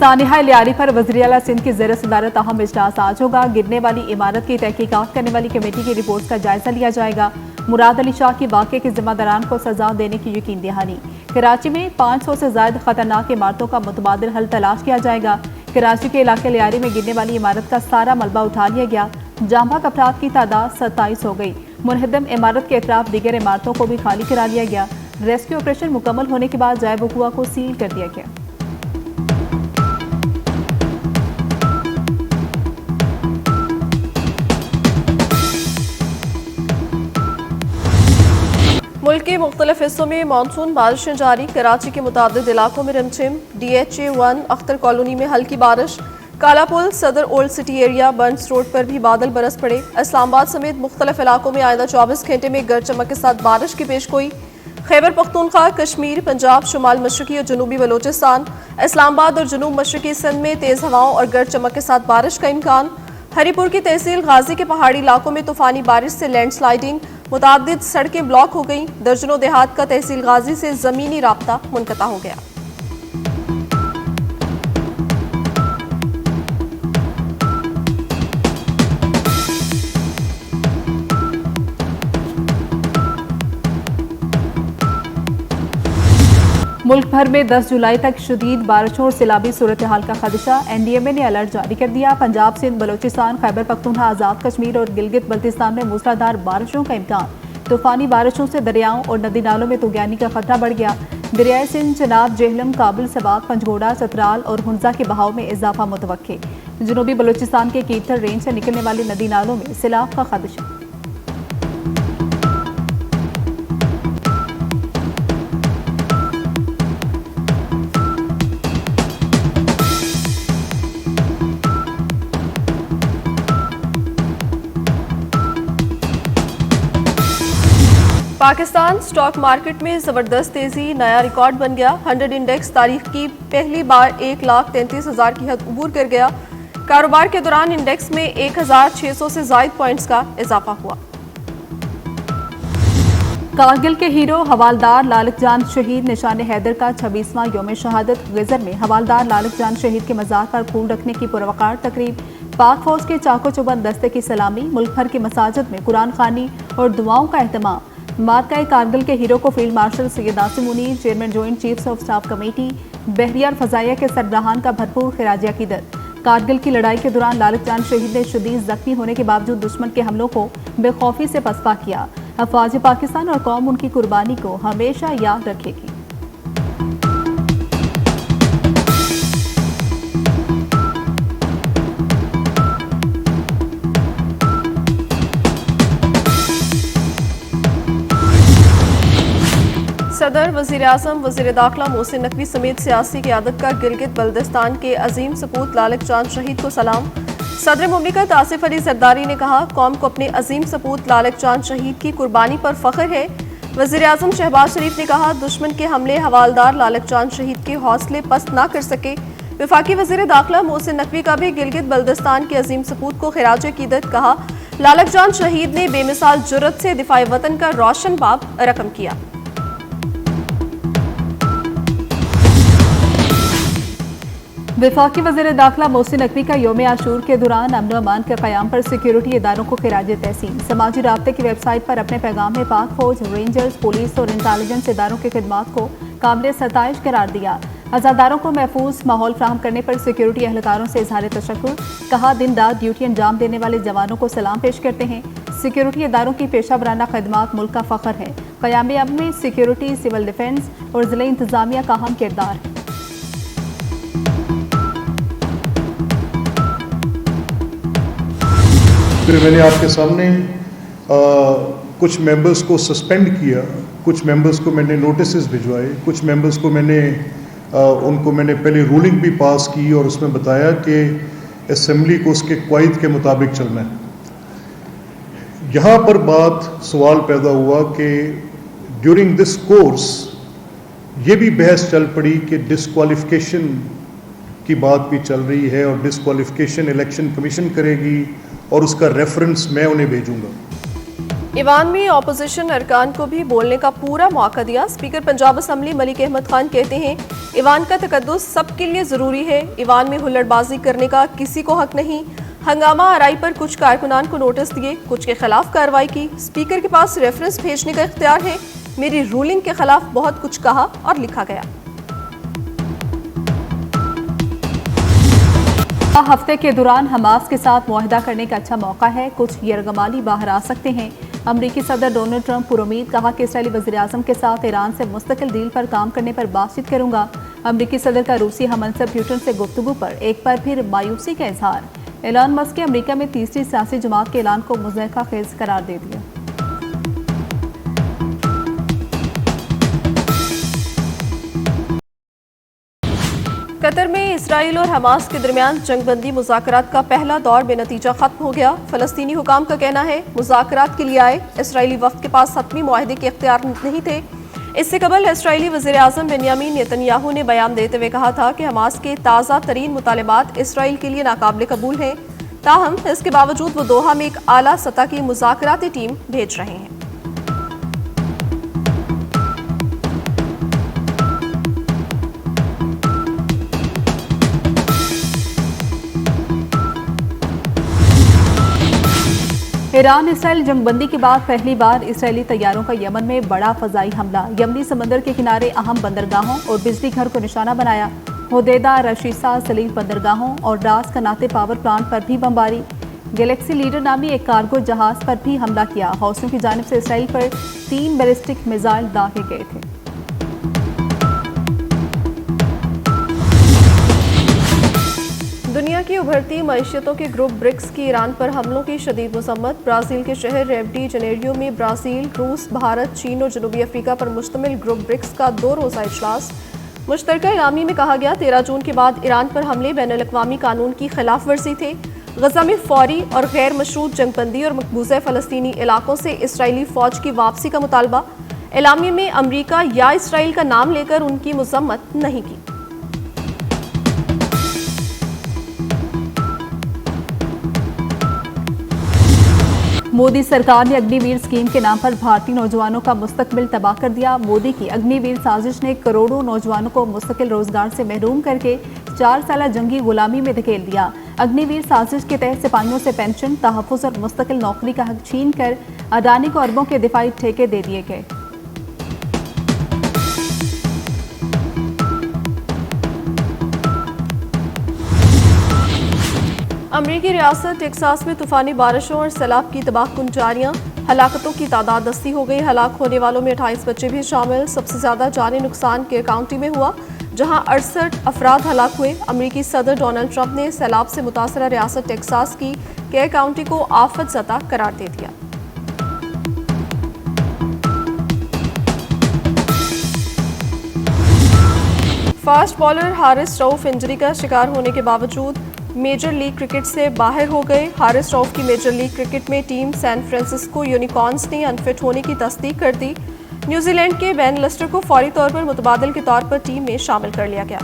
सानिहा लियारी पर वज़ीर-ए-आला सिंध की ज़ेर सदारत अहम इजलास आज होगा। गिरने वाली इमारत की तहकीकात करने वाली कमेटी की रिपोर्ट का जायजा लिया जाएगा। मुराद अली शाह की वाक़े के जिम्मेदारान को सजा देने की यकीन दहानी। कराची में 500 से ज़ायद खतरनाक इमारतों का मुतबादिल हल तलाश किया जाएगा। कराची के इलाके लियारी में गिरने वाली इमारत का सारा मलबा उठा लिया गया। जांबाक अफराद की तादाद 27 हो गई। मुनहदम इमारत के अतराफ दीगर इमारतों को भी खाली करा लिया गया। रेस्क्यू ऑपरेशन मुकम्मल होने के बाद जाए वक़ुआ को सील कर दिया गया। मुल्क के मुख्तलिफ हिस्सों में मानसून बारिशें जारी। कराची के मुतादिद इलाकों में रिमझिम। DHA1 अख्तर कॉलोनी में हल्की बारिश। कालापुल, सदर old city area, Burns road पर भी बादल बरस पड़े। इस्लामाबाद समेत मुख्तलिफ इलाकों में आइंदा 24 घंटे में गरज चमक के साथ बारिश की पेशगोई। खैबर पख्तूनख्वा, कश्मीर, पंजाब, शुमाल मशरकी और जनूबी बलोचिस्तान, इस्लामाबाद और जनूब मशरकी सिंध में तेज़ हवाओं और गरज चमक के साथ बारिश का इम्कान। हरीपुर की तहसील गाजी के पहाड़ी इलाकों में तूफानी बारिश से लैंडस्लाइडिंग। मुतादिद सड़कें ब्लॉक हो गईं। दर्जनों देहात का तहसील गाजी से ज़मीनी राब्ता मुनक़ता हो गया। मुल्क भर में 10 जुलाई तक शदीद बारिशों और सैलाबी सूरत हाल का खदशा। NDMA ने अलर्ट जारी कर दिया। पंजाब, सिंध, बलोचिस्तान, खैबर पख्तूनख्वा, आज़ाद कश्मीर और गिलगित बल्तिस्तान में मूसलाधार बारिशों का इम्कान। तूफानी बारिशों से दरियाओं और नदी नालों में तुगयानी का खतरा बढ़ गया। दरियाए सिंध, चनाब, जेहलम, काबुल, सवात, पंजगोड़ा, चतराल और हुंजा के बहाव में इजाफा मुतवक्के। जनूबी बलोचिस्तान के कीथर रेंज से निकलने वाली नदी नालों में सैलाब का खदशा। पाकिस्तान स्टॉक मार्केट में जबरदस्त तेजी। नया रिकॉर्ड बन गया। 100 इंडेक्स तारीख की पहली बार 1,33,000 की हद अबूर कर गया। कारोबार के दौरान इंडेक्स में 1,600 से ज़ायद पॉइंट्स का इजाफा हुआ। कारगिल के हीरो हवालदार लालक जान शहीद निशान हैदर का 26वां योम शहादत। गजर में हवालदार लालक जान शहीद के मज़ार पर फूल रखने की पुरवकार तकरीब। पाक फौज के चाको चौबंद दस्ते की सलामी। मुल्क भर की मसाजिद में कुरान खानी और दुआओं का एहतमाम। मातका कारगिल के हीरो को field marshal Syed Asim Munir, chairman joint chiefs of staff committee, बहरिया और फजाइया के सरबराहान का भरपूर खिराज अकीदत। कारगिल की लड़ाई के दौरान लालक जान शहीद ने शदीद जख्मी होने के बावजूद दुश्मन के हमलों को बेखौफी से पसपा किया। अफवाज पाकिस्तान और कौम उनकी कुर्बानी को हमेशा याद रखेगी। सदर, वज़ीर आज़म, वज़ीर दाखिला मोहसिन नकवी समेत सियासी क़यादत का गिलगित बल्तिस्तान के अजीम सपूत लालक जान शहीद को सलाम। सदर मुमलिकत आसिफ अली जरदारी ने कहा, कौम को अपने अजीम सपूत लालक जान शहीद की कुर्बानी पर फख्र है। वज़ीर आज़म शहबाज शरीफ ने कहा, दुश्मन के हमले हवालदार लालक जान शहीद के हौसले पस्त ना कर सके। वफाकी वज़ीर दाखिला मोहसिन नकवी का भी गिलगित बल्तिस्तान के अजीम सपूत को खिराज अकीदत। कहा, लालक जान शहीद ने बेमिसाल जुर्रत से दिफाए वतन का रोशन बाब रकम किया। वफाकी वज़ीर दाखिला मोहसिन नकवी का योम आशूर के दौरान अमन अमान के क़याम पर सिक्योरिटी इदारों को खिराज तहसीन। समाजी राब्ते की वेबसाइट पर अपने पैगाम में पाक फौज, रेंजर्स, पुलिस और इंटेलिजेंस इदारों की खिदमात को काबिल सताइश करार दिया। अज़ादारों को महफूज माहौल फ्राहम करने पर सिक्योरिटी अहलकारों से इज़हार तशक्कुर। कहा, दिन रात ड्यूटी अंजाम देने वाले जवानों को सलाम पेश करते हैं। सिक्योरिटी इदारों की पेशा वराना खदमात मुल्क का फ़ख्र है। क़याम अमन में सिक्योरिटी, सिविल डिफेंस और ज़िला इंतज़ामिया का अहम किरदार है। फिर मैंने आपके सामने कुछ मेंबर्स को सस्पेंड किया, कुछ मेंबर्स को मैंने नोटिसेस भिजवाए, कुछ मेंबर्स को उनको मैंने पहले रूलिंग भी पास की और उसमें बताया कि असेंबली को उसके क़वाइद के मुताबिक चलना है। यहाँ पर सवाल पैदा हुआ कि ड्यूरिंग दिस कोर्स ये भी बहस चल पड़ी कि डिस्क्वालिफिकेशन की बात भी चल रही है और डिस्क्वालिफिकेशन इलेक्शन कमीशन करेगी और उसका रेफरेंस मैं उन्हें भेजूंगा। ईवान में ऑपोजिशन अरकान को भी बोलने का पूरा मौका दिया। स्पीकर पंजाब असम्बली मलिक अहमद खान कहते हैं, ईवान का तकद्दुस सबके लिए जरूरी है। ईवान में हुल्लड़बाजी करने का किसी को हक नहीं। हंगामा आराई पर कुछ कारकुनान को नोटिस दिए, कुछ के खिलाफ कार्रवाई की। स्पीकर के पास रेफरेंस भेजने का इख्तियार है। मेरी रूलिंग के खिलाफ बहुत कुछ कहा और लिखा गया। हफ्ते के दौरान हमास के साथ मुआहदा करने का अच्छा मौका है, कुछ यरगमाली बाहर आ सकते हैं। अमरीकी सदर डोनाल्ड ट्रंप पुरुमीद, कहा कि इसराइली वज़ीर-ए-आज़म के साथ ईरान से मुस्तकिल डील पर काम करने पर बातचीत करूंगा। अमरीकी सदर का रूसी हममंसब पुतिन से गुफ्तगू पर एक बार फिर मायूसी का इजहार। एलन मस्क ने अमरीका में तीसरी सियासी जमात के ऐलान को मुज़हका खेज करार दे दिया। कतर में इसराइल और हमास के दरमियान जंगबंदी मुज़ाकरात का पहला दौर बेनतीजा खत्म हो गया। फलस्तीनी हुकाम का कहना है, मुज़ाकरात के लिए आए इसराइली वफ्द के पास हतमी मुआहदे के इख्तियार नहीं थे। इससे कबल इसराइली वज़ीर-ए-आज़म बेंयामीन नेतन्याहू ने बयान देते हुए कहा था कि हमास के ताज़ा तरीन मुतालबात इसराइल के लिए नाकाबिल कबूल हैं। ताहम इसके बावजूद वो दोहा में एक आला सतह की मुज़ाकराती टीम भेज रहे हैं। ईरान इसराइल जंगबंदी के बाद पहली बार इसराइली तैयारों का यमन में बड़ा फजाई हमला। यमनी समंदर के किनारे अहम बंदरगाहों और बिजली घर को निशाना बनाया। होदेदा, रशीसा, सलीफ बंदरगाहों और रास कनाते पावर प्लांट पर भी बमबारी। गैलेक्सी लीडर नामी एक कार्गो जहाज पर भी हमला किया। हौसियों की जानिब से इसराइल पर 3 बैलिस्टिक मिसाइल दागे गए थे। दुनिया की उभरती मईशतों के ग्रुप ब्रिक्स की ईरान पर हमलों की शदीद मसम्मत। ब्राज़ील के शहर रियो डी जनेरियो में ब्राज़ील, रूस, भारत, चीन और जनूबी अफ्रीका पर मुश्तमिल ग्रुप ब्रिक्स का 2 रोज़ा इजलास। मुश्तरका इलामी में कहा गया, 13 जून के बाद ईरान पर हमले बैनुल-अक़वामी कानून की खिलाफ वर्जी थे। गज़ा में फौरी और गैर मशरूत जंगबंदी और मकबूजा फ़लस्तीनी इलाकों से इसराइली फ़ौज की वापसी का मुतालबा। इलामी में अमरीका या इसराइल का नाम लेकर उनकी मज़म्मत नहीं की। मोदी सरकार ने अग्निवीर स्कीम के नाम पर भारतीय नौजवानों का मुस्तकबिल तबाह कर दिया। मोदी की अग्निवीर साजिश ने करोड़ों नौजवानों को मुस्तकिल रोजगार से महरूम करके 4 साल जंगी गुलामी में धकेल दिया। अग्निवीर साजिश के तहत सिपाहियों से पेंशन, तहफ़्फ़ुज़ और मुस्तकिल नौकरी का हक छीन कर अडानी को अरबों के दिफाई ठेके दे दिए गए। अमरीकी रियासत टेक्सास में तूफानी बारिशों और सैलाब की तबाहकुन जारियां। हलाकतों की तादाद 80 हो गई। हलाक होने वालों में 28 बच्चे भी शामिल। सबसे ज्यादा जानी नुकसान केयर काउंटी में हुआ, जहां 68 अफराद हलाक हुए। अमरीकी सदर डोनाल्ड ट्रंप ने सैलाब से मुतासरा रियासत टेक्सास की केयर काउंटी को आफत ज़दा करार दे दिया। Fast bowler Haris Rauf injury का शिकार होने के बावजूद मेजर लीग क्रिकेट से बाहर हो गए। हारिस रऊफ की मेजर लीग क्रिकेट में टीम सैन फ्रांसिस्को यूनिकॉर्न्स ने अनफिट होने की तस्दीक कर दी। न्यूजीलैंड के बेन लिस्टर को फौरी तौर पर मुतबादिल के तौर पर टीम में शामिल कर लिया गया।